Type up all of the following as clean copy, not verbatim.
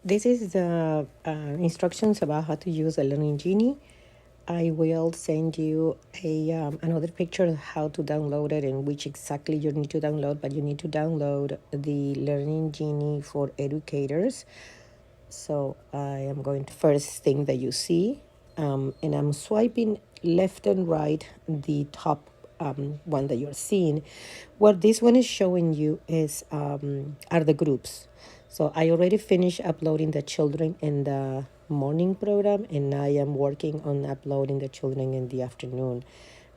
This is the instructions about how to use a Learning Genie. I will send you another picture of how to download it and which exactly you need to download, but you need to download the Learning Genie for educators. So I am going to first thing that you see, and I'm swiping left and right the top one that you're seeing. What this one is showing you is are the groups. So I already finished uploading the children in the morning program, and I am working on uploading the children in the afternoon.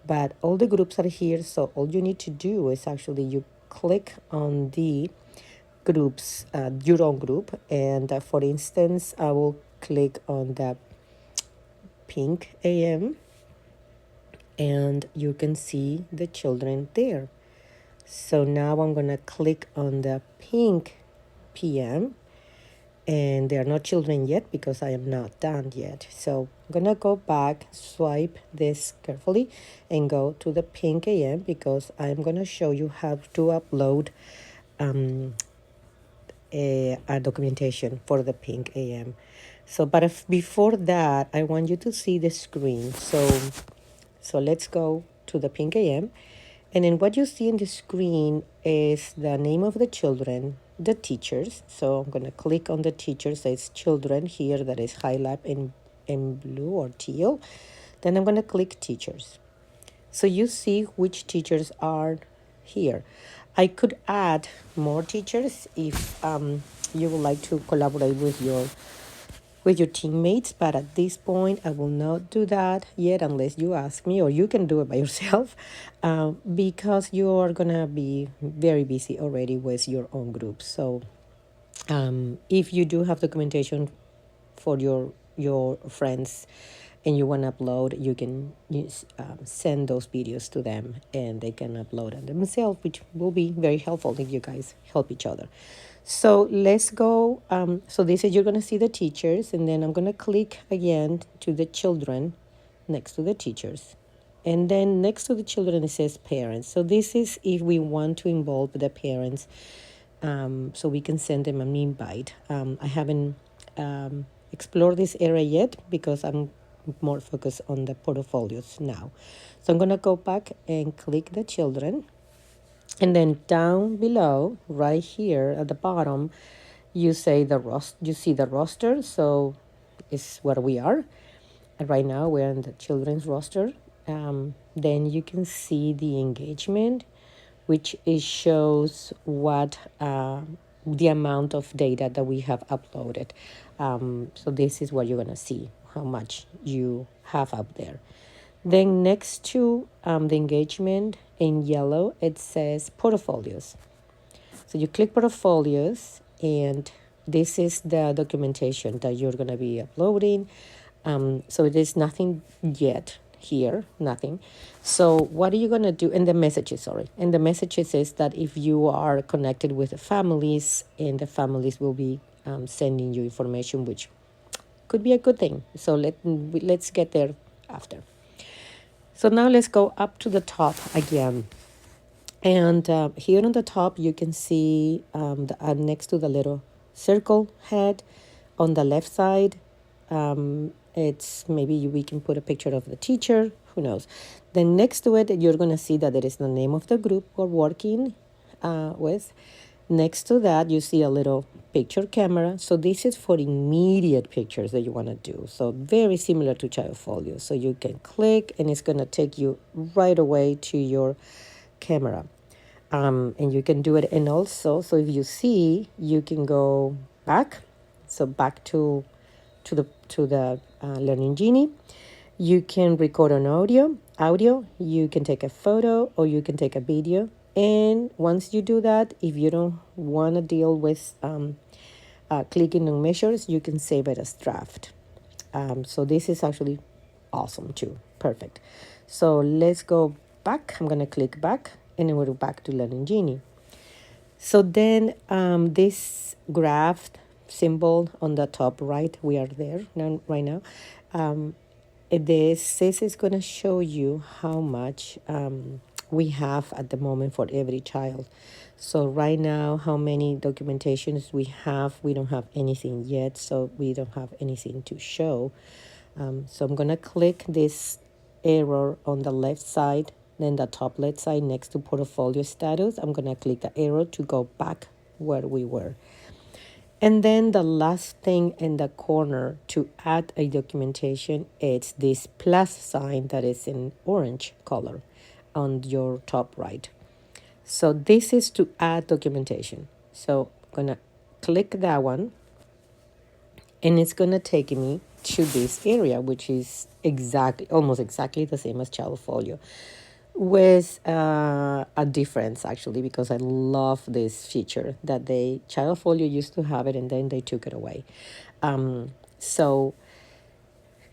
But all the groups are here, so all you need to do is actually you click on the groups, your own group. And for instance, I will click on the pink AM, and you can see the children there. So now I'm gonna click on the pink PM, and they are not children yet because I am not done yet. So I'm gonna go back, swipe this carefully, and go to the pink AM because I'm gonna show you how to upload um, a documentation for the pink AM. So, but if before that, I want you to see the screen. So let's go to the pink AM. And then what you see in the screen is the name of the children, the teachers. So I'm going to click on the teachers. It's children here that is highlighted in blue or teal. Then I'm going to click teachers. So you see which teachers are here. I could add more teachers if you would like to collaborate with your teammates, but at this point I will not do that yet unless you ask me, or you can do it by yourself, because you are gonna be very busy already with your own group. So if you do have documentation for your friends and you want to upload, you can send those videos to them and they can upload it themselves, which will be very helpful if you guys help each other. So let's go. So this is, you're going to see the teachers, and then I'm going to click again to the children next to the teachers. And then next to the children, it says parents. So this is if we want to involve the parents, so we can send them an invite. I haven't explored this area yet because I'm more focused on the portfolios now. So I'm going to go back and click the children. And then down below, right here at the bottom, you say you see the roster. So it's where we are. And right now we're in the children's roster. Then you can see the engagement, which is shows what the amount of data that we have uploaded. So this is what you're gonna see, how much you have up there. Then next to the engagement in yellow, it says portfolios. So you click portfolios, and this is the documentation that you're going to be uploading. So there's nothing yet here, nothing. So what are you going to do? And the messages, sorry. And the messages is that if you are connected with the families, and the families will be sending you information, which could be a good thing. So let's get there after. So now let's go up to the top again. And here on the top, you can see next to the little circle head on the left side, it's maybe we can put a picture of the teacher, who knows. Then next to it, you're going to see that there is the name of the group we're working with. Next to that, you see a little picture camera. So this is for immediate pictures that you want to do. So very similar to Child Folio. So you can click and it's going to take you right away to your camera. And you can do it. And also, so if you see, you can go back. So back to the Learning Genie. You can record an audio. You can take a photo or you can take a video. And once you do that, if you don't want to deal with clicking on measures, you can save it as draft. So this is actually awesome too. Perfect. So let's go back. I'm going to click back and then we're back to Learning Genie. So then this graph symbol on the top right, we are there now, right now. This is going to show you how much we have at the moment for every child. So right now, how many documentations we have? We don't have anything yet, so we don't have anything to show. So I'm gonna click this arrow on the left side, then the top left side next to portfolio status. I'm gonna click the arrow to go back where we were. And then the last thing in the corner to add a documentation, it's this plus sign that is in orange color on your top right. So this is to add documentation. So I'm gonna click that one, and it's gonna take me to this area, which is almost exactly the same as child folio, with a difference actually, because I love this feature that child folio used to have it and then they took it away. So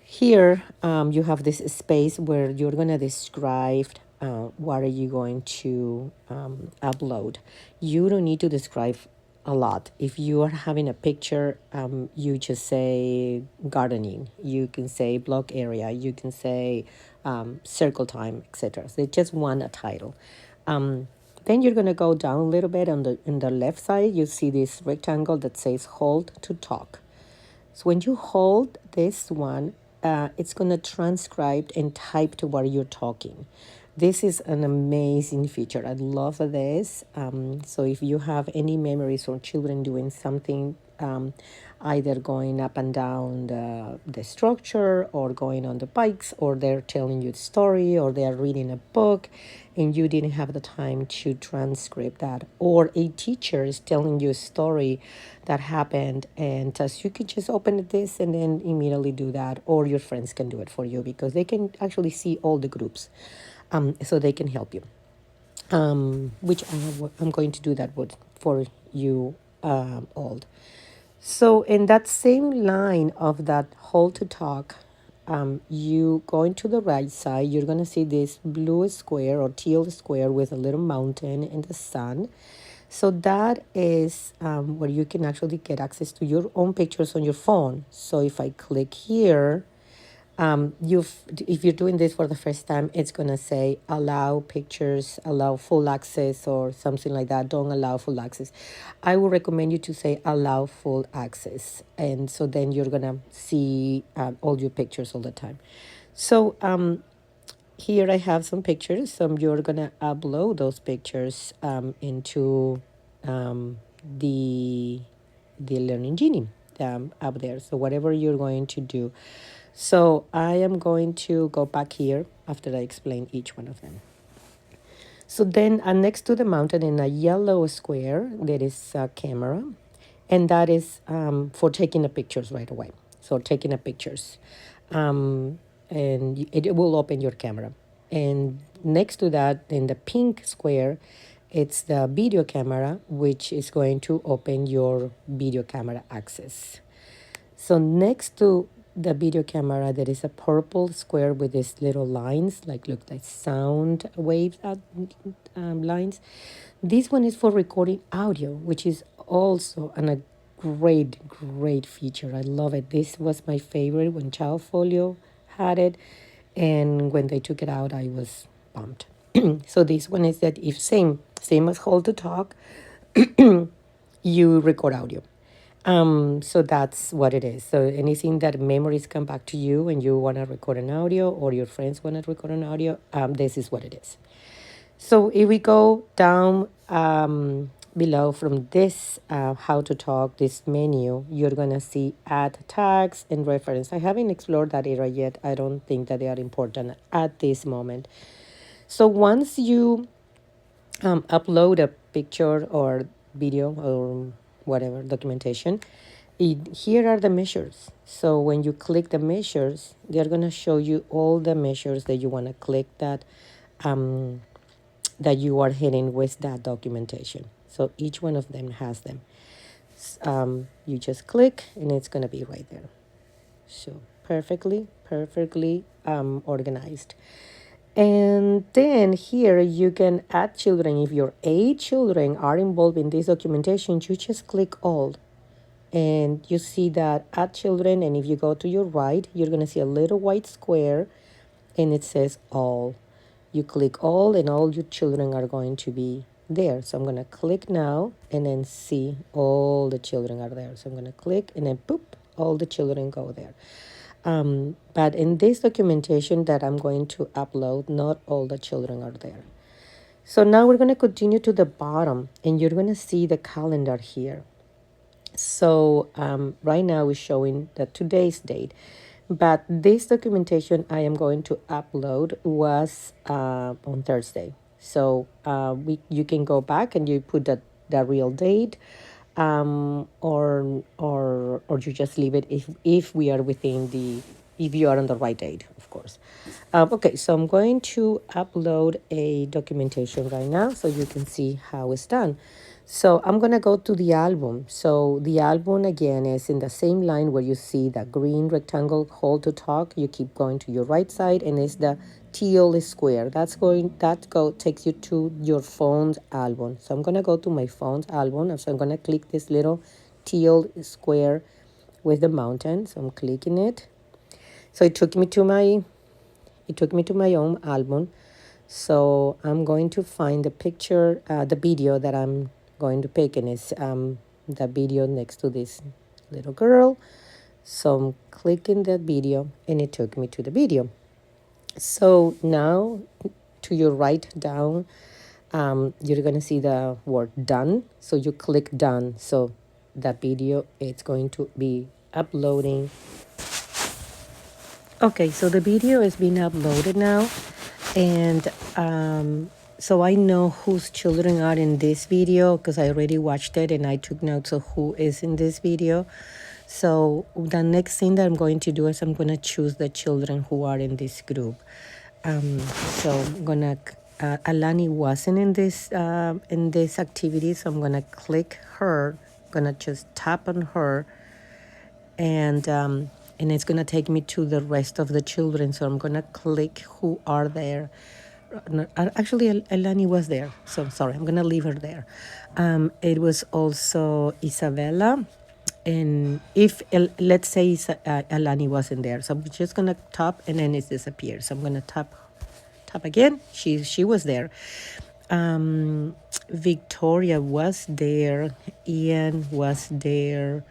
here you have this space where you're going to describe what are you going to upload. You don't need to describe a lot. If you are having a picture, you just say gardening. You can say block area. You can say circle time, etc. So they just want a title. Then you're going to go down a little bit on the left side. You see this rectangle that says hold to talk. So when you hold this one, it's going to transcribe and type to what you're talking. This is an amazing feature. I love this. So if you have any memories or children doing something, either going up and down the structure or going on the bikes, or they're telling you the story, or they're reading a book and you didn't have the time to transcribe that, or a teacher is telling you a story that happened, and so you could just open this and then immediately do that, or your friends can do it for you because they can actually see all the groups, so they can help you, which I'm going to do that for you all. So in that same line of that hold to talk, you going to the right side, you're going to see this blue square or teal square with a little mountain and the sun. So that is where you can actually get access to your own pictures on your phone. So if I click here, if you're doing this for the first time, it's going to say allow pictures, allow full access, or something like that. Don't allow full access. I would recommend you to say allow full access. And so then you're going to see all your pictures all the time. So here I have some pictures. So you're going to upload those pictures into the Learning Genie up there. So whatever you're going to do. So I am going to go back here after I explain each one of them. So then next to the mountain in a yellow square, there is a camera, and that is for taking the pictures right away. So taking the pictures, and it will open your camera. And next to that, in the pink square, it's the video camera, which is going to open your video camera access. So next to the video camera, there is a purple square with these little lines, look like sound waves lines. This one is for recording audio, which is also a great feature. I love it. This was my favorite when Child Folio had it, and when they took it out, I was bummed. So this one is that if same as Hold to Talk, you record audio. So that's what it is. So anything that memories come back to you and you want to record an audio, or your friends want to record an audio, this is what it is. So if we go down below from this how to talk, this menu, you're going to see add tags and reference. I haven't explored that area yet. I don't think that they are important at this moment. So once you upload a picture or video or whatever documentation, here are the measures. So when you click the measures, they're going to show you all the measures that you want to click that that you are hitting with that documentation. So each one of them has them. You just click and it's going to be right there. So perfectly organized. And then here you can add children. If your 8 children are involved in this documentation, you just click all. And you see that add children. And if you go to your right, you're going to see a little white square and it says all. You click all, and all your children are going to be there. So I'm going to click now and then see all the children are there. So I'm going to click and then boop, all the children go there. But in this documentation that I'm going to upload, not all the children are there. So now we're going to continue to the bottom, and you're going to see the calendar here. So right now we're showing the today's date, but this documentation I am going to upload was on Thursday. So you can go back and you put the real date, or you just leave it if we are within the, if you are on the right date, of course. Okay, so I'm going to upload a documentation right now so you can see how it's done. So I'm going to go to the album. So the album again is in the same line where you see the green rectangle, hold to talk. You keep going to your right side, and it's the teal square. Takes you to your phone's album. So I'm going to go to my phone's album. So I'm going to click this little teal square with the mountain. So I'm clicking it. So it took me to my own album. So I'm going to find the picture, the video that I'm going to pick, and it's the video next to this little girl. So I'm clicking that video, and it took me to the video. So now to your right down, you're going to see the word done. So you click done. So that video, it's going to be uploading. Okay, so the video is being uploaded now, and so I know whose children are in this video because I already watched it and I took notes of who is in this video. So the next thing that I'm going to do is I'm going to choose the children who are in this group. So I'm gonna Alani wasn't in this activity, so I'm gonna click her. I'm gonna just tap on her, and it's gonna take me to the rest of the children. So I'm gonna click who are there. No, actually, Elani was there, so I'm sorry. I'm gonna leave her there. It was also Isabella, and if let's say Elani wasn't there, so I'm just gonna tap, and then it disappears. So I'm gonna tap again. She was there. Victoria was there. Ian was there.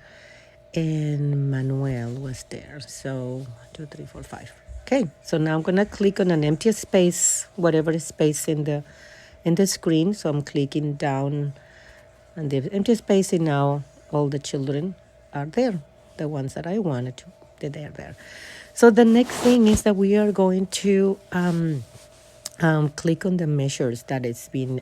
And Manuel was there. So 1, 2, 3, 4, 5. Okay, so now I'm gonna click on an empty space, whatever space in the screen. So I'm clicking down on the empty space, and now all the children are there, the ones that I wanted to. They're there. So the next thing is that we are going to click on the measures that it's been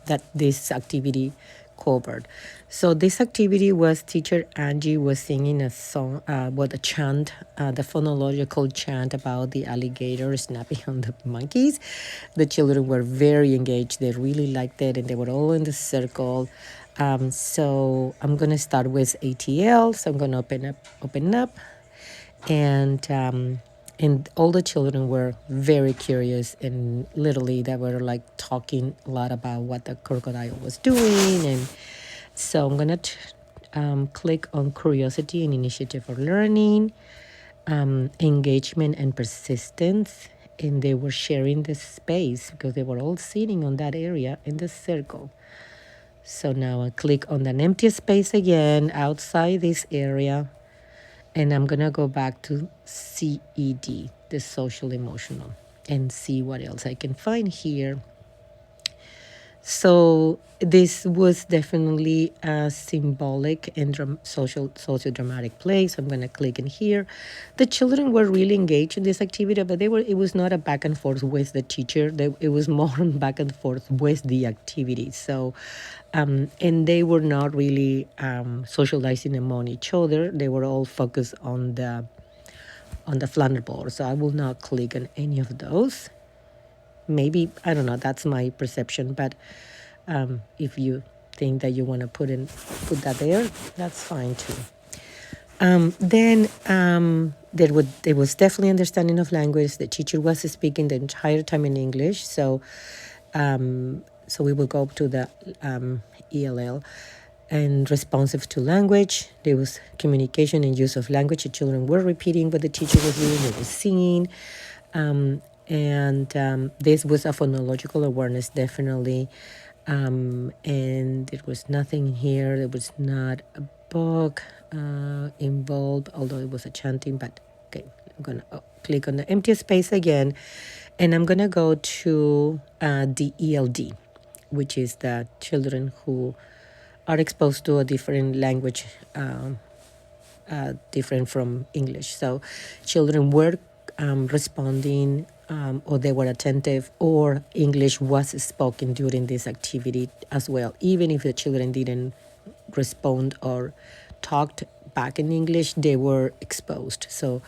that this activity covered. So this activity was teacher Angie was singing a song, a chant, the phonological chant about the alligator snapping on the monkeys. The children were very engaged. They really liked it, and they were all in the circle. So I'm gonna start with ATL. So I'm gonna open up, and all the children were very curious, and literally they were like talking a lot about what the crocodile was doing. And so I'm gonna click on curiosity and initiative for learning, engagement and persistence, and they were sharing the space because they were all sitting on that area in the circle. So now I click on an empty space again outside this area, and I'm gonna go back to CED, the social emotional, and see what else I can find here. So this was definitely a symbolic and socio-dramatic play. So I'm going to click in here. The children were really engaged in this activity, but it was not a back and forth with the teacher. It was more back and forth with the activity. So, and they were not really socializing among each other. They were all focused on the Flounder board. So I will not click on any of those. Maybe, I don't know, that's my perception, but if you think that you want to put that there, that's fine too. Then there was definitely understanding of language. The teacher was speaking the entire time in English, so we will go to the ELL. And responsive to language, there was communication and use of language. The children were repeating what the teacher was doing. They were singing. And this was a phonological awareness, definitely. And there was nothing here. There was not a book involved, although it was a chanting. But okay, I'm gonna click on the empty space again, and I'm gonna go to the ELD, which is the children who are exposed to a different language, different from English. So children were responding, or they were attentive, or English was spoken during this activity as well. Even if the children didn't respond or talked back in English, they were exposed. So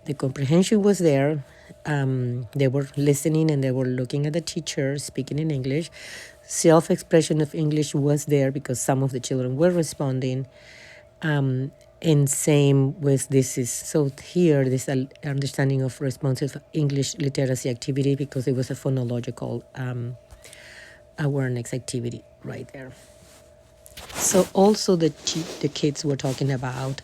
the comprehension was there. They were listening and they were looking at the teacher speaking in English. Self-expression of English was there because some of the children were responding. And same with this is, so here, this understanding of responsive English literacy activity, because it was a phonological awareness activity right there. So also the kids were talking about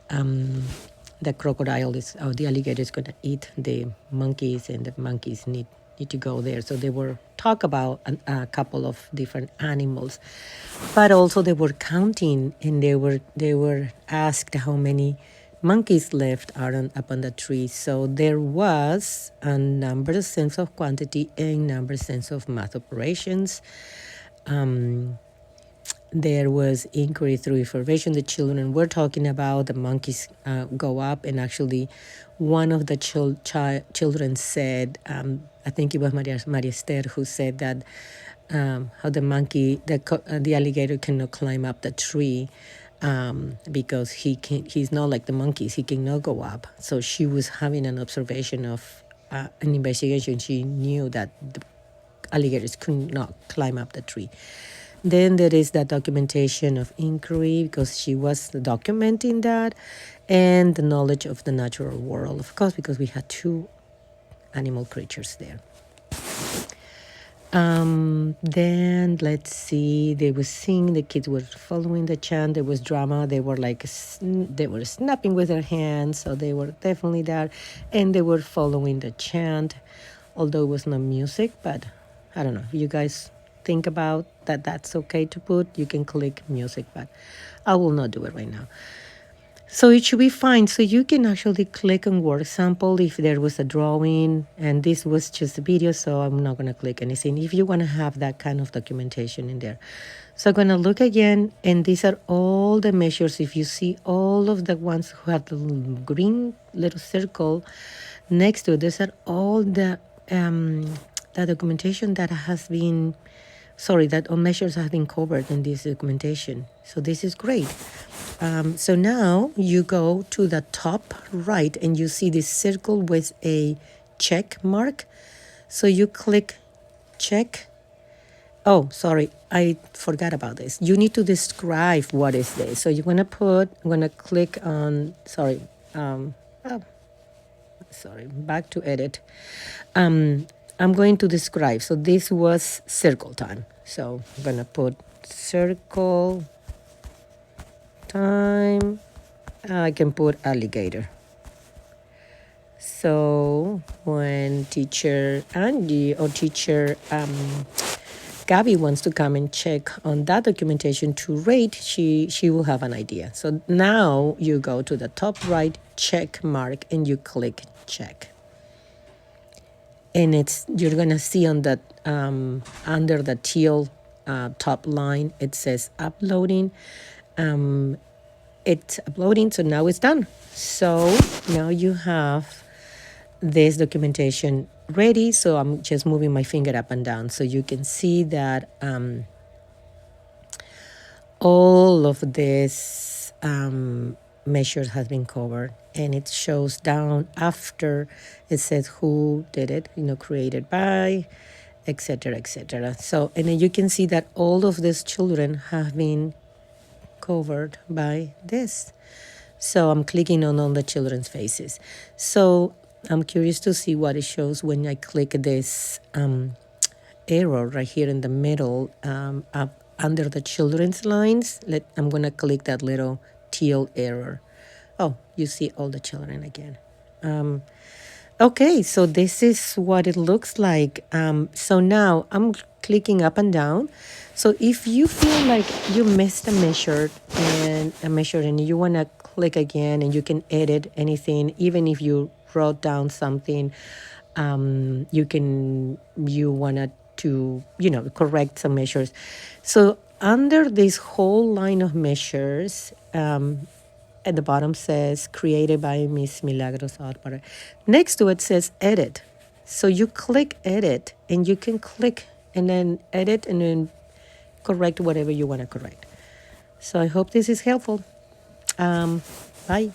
the crocodile is, or the alligator is going to eat the monkeys, and the monkeys need to go there. So they were talk about a couple of different animals, but also they were counting, and they were asked how many monkeys left are up on the tree. So there was a number sense of quantity and number sense of math operations. There was inquiry through information. The children were talking about the monkeys go up, and actually one of the children said, I think it was Maria Esther who said that how the alligator cannot climb up the tree because he's not like the monkeys. He cannot go up. So she was having an observation of an investigation. She knew that the alligators could not climb up the tree. Then there is that documentation of inquiry, because she was documenting that, and the knowledge of the natural world, of course, because we had two animal creatures there. Then let's see, they were singing, the kids were following the chant. There was drama. They were they were snapping with their hands, so they were definitely there, and they were following the chant, although it was not music. But I don't know, you guys think about that, that's okay to put. You can click music, but I will not do it right now. So it should be fine. So you can actually click on word sample if there was a drawing, and this was just a video, so I'm not going to click anything if you want to have that kind of documentation in there. So I'm going to look again, and these are all the measures. If you see all of the ones who have the green little circle next to it, these are all the documentation that has been, that all measures have been covered in this documentation. So this is great. So now you go to the top right, and you see this circle with a check mark. So you click check. Oh, sorry, I forgot about this. You need to describe what is this. So I'm going to click on, back to edit. I'm going to describe. So this was circle time. So I'm going to put circle time. I can put alligator. So when teacher Angie or teacher Gabby wants to come and check on that documentation to rate, she will have an idea. So now you go to the top right check mark, and you click check. And you're gonna see on that under the teal top line, it says uploading. It's uploading, so now it's done. So now you have this documentation ready. So I'm just moving my finger up and down, so you can see that all of this measures has been covered, and it shows down after it says who did it, created by, etc., etc. So, and then you can see that all of these children have been covered by this. So I'm clicking on all the children's faces. So I'm curious to see what it shows when I click this arrow right here in the middle, up under the children's lines. I'm going to click that little teal arrow. Oh, you see all the children again. Okay, so this is what it looks like. So now I'm clicking up and down. So if you feel like you missed a measure and you want to click again and you can edit anything, even if you wrote down something, you wanted to, correct some measures. So under this whole line of measures, at the bottom says created by Miss Milagros Alvarez. Next to it says edit. So you click edit and you can click and then edit and then correct whatever you want to correct. So I hope this is helpful. Bye.